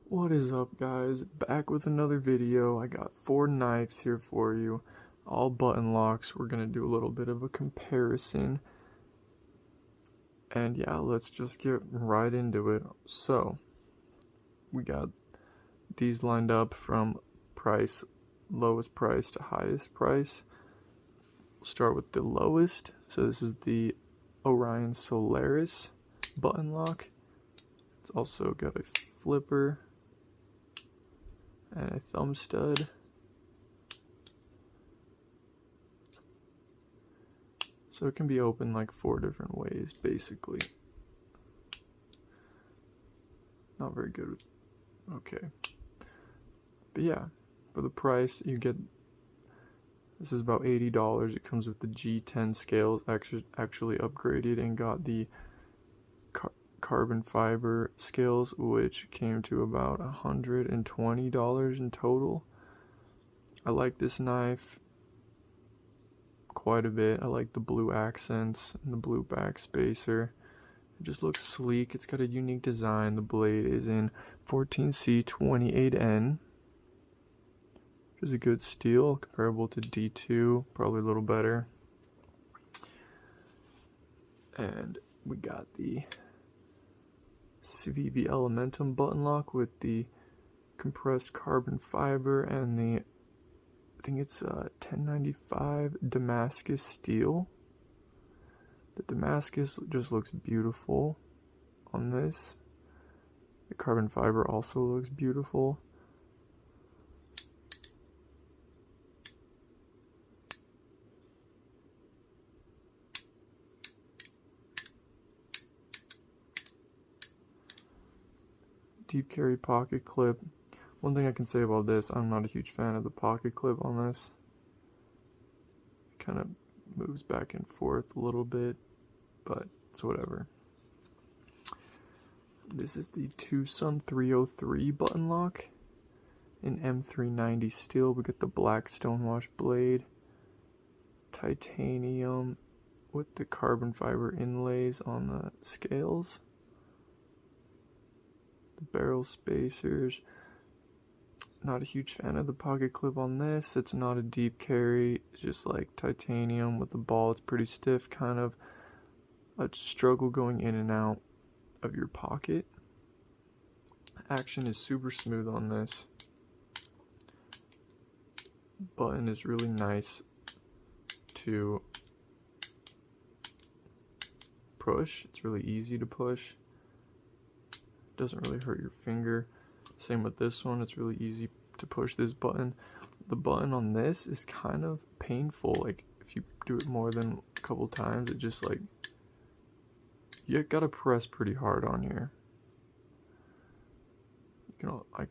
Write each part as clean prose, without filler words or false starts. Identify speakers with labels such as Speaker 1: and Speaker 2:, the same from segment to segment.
Speaker 1: What is up, guys? Back with another video. I got 4 knives here for you, all button locks. We're gonna do a little bit of a comparison, and yeah, let's just get right into it. So we got these lined up from lowest price to highest price. We'll start with the lowest. So this is the Orion Solaris button lock. It's also got a flipper and a thumb stud. So it can be opened like 4 different ways, basically. Not very good. Okay. But yeah, for the price, you get, this is about $80. It comes with the G10 scales, actually upgraded, and got the carbon fiber scales, which came to about $120 in total. I like this knife quite a bit. I like the blue accents and the blue back spacer. It just looks sleek. It's got a unique design. The blade is in 14C28N, which is a good steel, comparable to D2, probably a little better. And we got the Civivi Elementum button lock with the compressed carbon fiber and the, I think it's 1095 Damascus steel. The Damascus just looks beautiful on this. The carbon fiber also looks beautiful. Deep carry pocket clip. One thing I can say about this, I'm not a huge fan of the pocket clip on this. It kind of moves back and forth a little bit, but it's whatever. This is the TwoSun 303 button lock in M390 steel. We got the black stonewash blade, titanium with the carbon fiber inlays on the scales. The barrel spacers. Not a huge fan of the pocket clip on this. It's not a deep carry. It's just like titanium with the ball. It's pretty stiff, kind of a struggle going in and out of your pocket. Action is super smooth on this. Button is really nice to push. It's really easy to push. Doesn't really hurt your finger. Same with this one, it's really easy to push this button. The button on this is kind of painful. Like if you do it more than a couple times, it just like, you gotta press pretty hard on here. I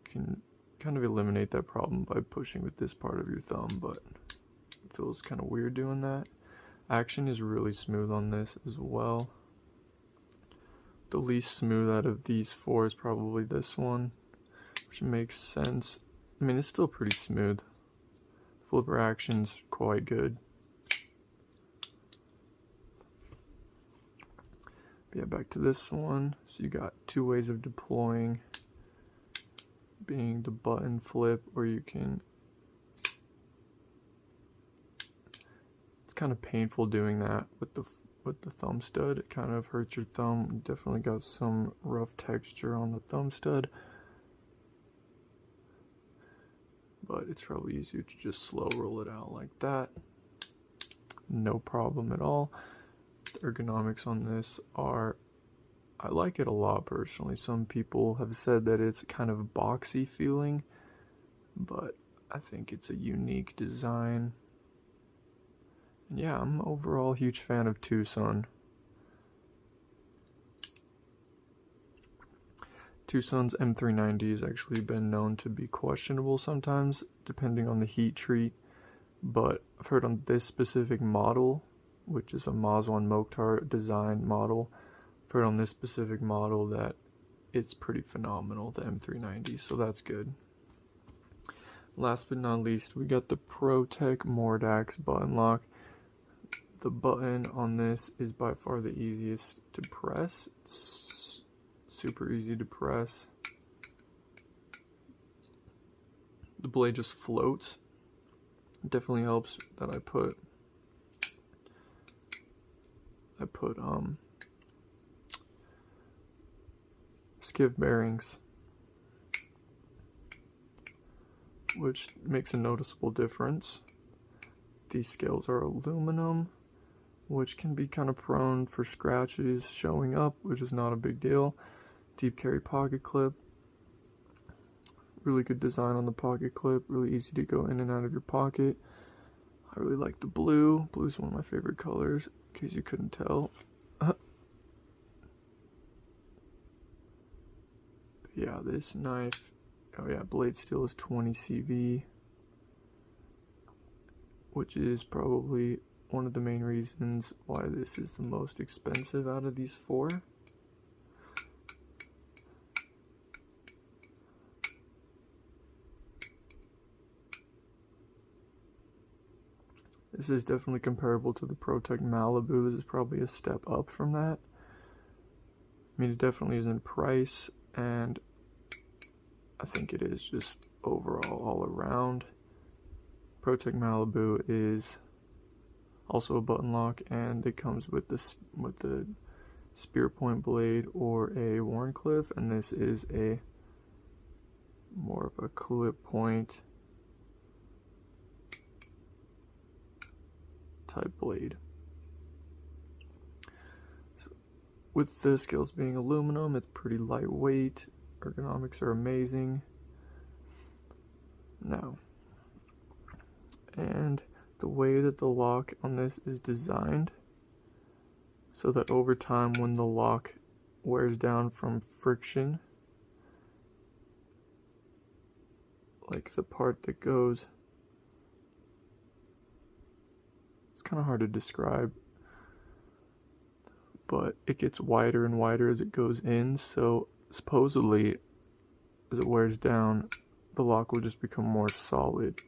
Speaker 1: can kind of eliminate that problem by pushing with this part of your thumb, but it feels kind of weird doing that. Action is really smooth on this as well. The least smooth out of these 4 is probably this one, which makes sense. I mean, it's still pretty smooth. Flipper action's quite good. But yeah, back to this one. So you got 2 ways of deploying, being the button flip, or you can, it's kind of painful doing that with the thumb stud. It kind of hurts your thumb. Definitely got some rough texture on the thumb stud, but it's probably easier to just slow roll it out like that. No problem at all. The ergonomics on this are, I like it a lot personally. Some people have said that it's kind of boxy feeling, but I think it's a unique design. Yeah, I'm overall a huge fan of TwoSun. TwoSun's M390 has actually been known to be questionable sometimes, depending on the heat treat. But I've heard on this specific model, which is a Mazwan Mokhtar design model, I've heard on this specific model that it's pretty phenomenal, the M390, so that's good. Last but not least, we got the Protech Mordax button lock. The button on this is by far the easiest to press. It's super easy to press. blade just floats. It definitely helps that I put skiv bearings, which makes a noticeable difference. These scales are aluminum, which can be kind of prone for scratches showing up, which is not a big deal. Deep carry pocket clip. Really good design on the pocket clip, really easy to go in and out of your pocket. I really like the blue. Blue is one of my favorite colors, in case you couldn't tell. Yeah, this knife, oh yeah, blade steel is 20 CV, which is probably one of the main reasons why this is the most expensive out of these four. This is definitely comparable to the Protech Malibu. This is probably a step up from that. I mean, it definitely is in price, and I think it is just overall all around. Protech Malibu is also a button lock, and it comes with the spear point blade or a Warncliffe, and this is a more of a clip point type blade. So, with the scales being aluminum, it's pretty lightweight. Ergonomics are amazing. Now, and the way that the lock on this is designed, so that over time when the lock wears down from friction, like the part that goes, it's kind of hard to describe, but it gets wider and wider as it goes in, so supposedly as it wears down, the lock will just become more solid.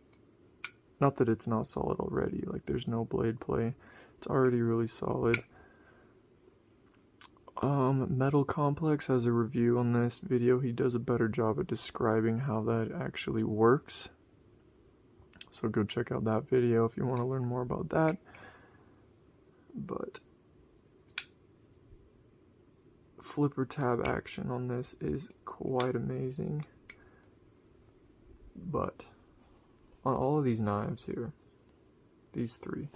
Speaker 1: Not that it's not solid already, like there's no blade play, it's already really solid. Metal Complex has a review on this video. He does a better job at describing how that actually works, so go check out that video if you want to learn more about that. But flipper tab action on this is quite amazing. But on all of these knives here, these three,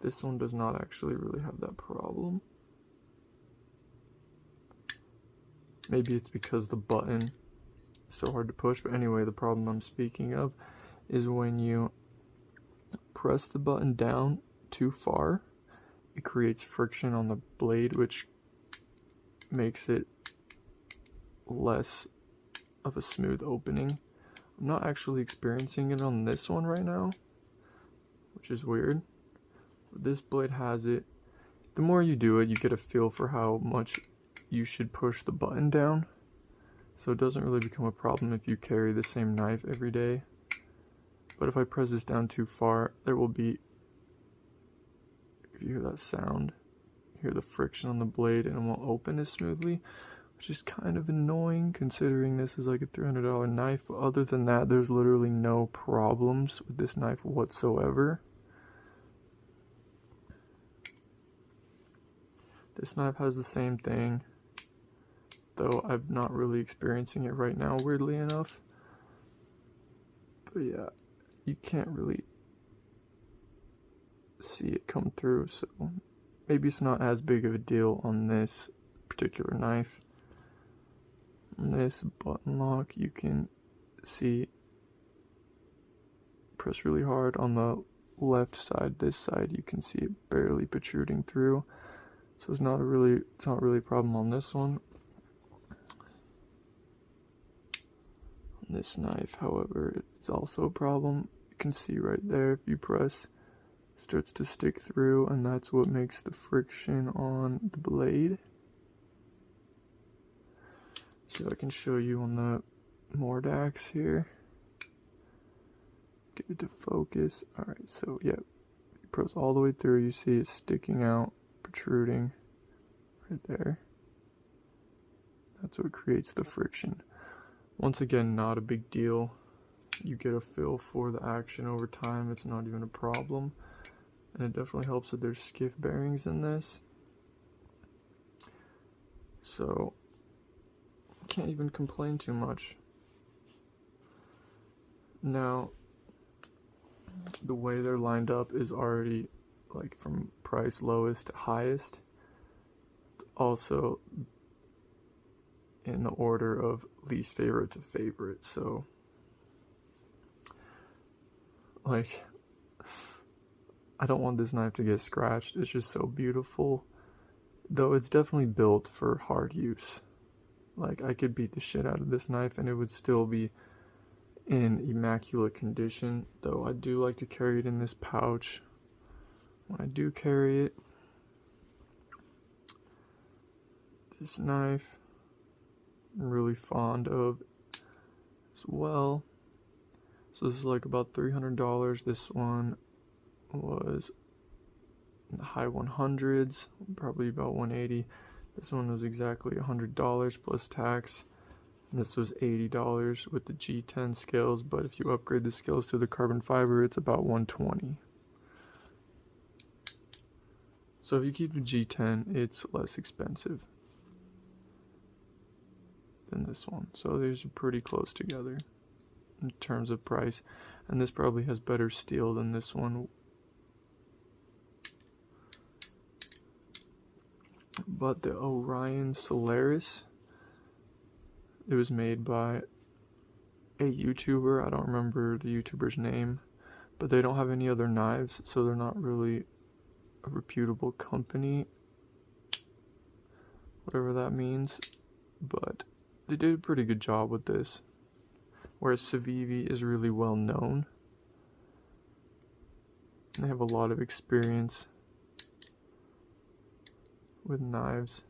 Speaker 1: this one does not actually really have that problem. Maybe it's because the button is so hard to push, but anyway, the problem I'm speaking of is when you press the button down too far, it creates friction on the blade, which makes it less of a smooth opening. I'm not actually experiencing it on this one right now, which is weird. But this blade has it. The more you do it, you get a feel for how much you should push the button down. So it doesn't really become a problem if you carry the same knife every day. But if I press this down too far, there will be, if you hear that sound, you hear the friction on the blade and it won't open as smoothly, which is kind of annoying considering this is like a $300 knife. But other than that, there's literally no problems with this knife whatsoever. This knife has the same thing, though I'm not really experiencing it right now, weirdly enough. But yeah, you can't really see it come through, so maybe it's not as big of a deal on this particular knife. On this button lock, you can see, press really hard on the left side, this side, you can see it barely protruding through. So it's not really a problem on this one. On this knife, however, it's also a problem. You can see right there, if you press, it starts to stick through, and that's what makes the friction on the blade. So I can show you on the Mordax here. Get it to focus. Alright, so yeah, you press all the way through, you see it sticking out, protruding right there. That's what creates the friction. Once again, not a big deal. you get a feel for the action over time. It's not even a problem. And it definitely helps that there's skiff bearings in this. So, can't even complain too much. Now, the way they're lined up is already like from price lowest to highest. Also in the order of least favorite to favorite. So, like, I don't want this knife to get scratched. It's just so beautiful. Though it's definitely built for hard use. Like, I could beat the shit out of this knife and it would still be in immaculate condition. Though I do like to carry it in this pouch when I do carry it. This knife I'm really fond of as well. So this is like about $300. This one was in the high 100s, probably about 180. This one was exactly $100 plus tax. And this was $80 with the G10 scales, but if you upgrade the scales to the carbon fiber, it's about $120. So if you keep the G10, it's less expensive than this one. So these are pretty close together in terms of price. And this probably has better steel than this one. But the Orion Solaris, it was made by a YouTuber. I don't remember the YouTuber's name, but they don't have any other knives, so they're not really a reputable company, whatever that means. But they did a pretty good job with this, whereas Civivi is really well known. They have a lot of experience with knives.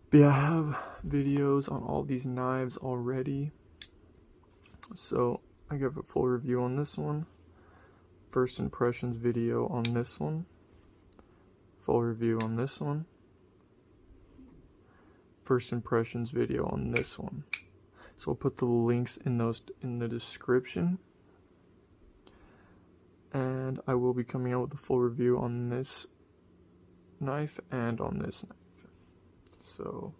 Speaker 1: But yeah, I have videos on all these knives already, so I give a full review on this one, first impressions video on this one, full review on this one, first impressions video on this one. So I'll put the links in the description, and I will be coming out with a full review on this knife and on this knife. So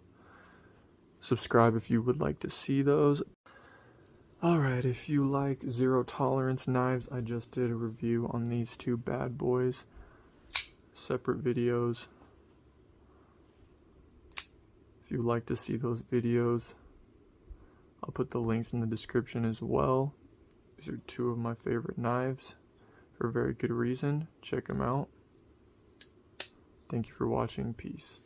Speaker 1: subscribe if you would like to see those. Alright, if you like zero tolerance knives, I just did a review on these two bad boys. Separate videos. If you would like to see those videos, I'll put the links in the description as well. These are two of my favorite knives for a very good reason. Check them out. Thank you for watching. Peace.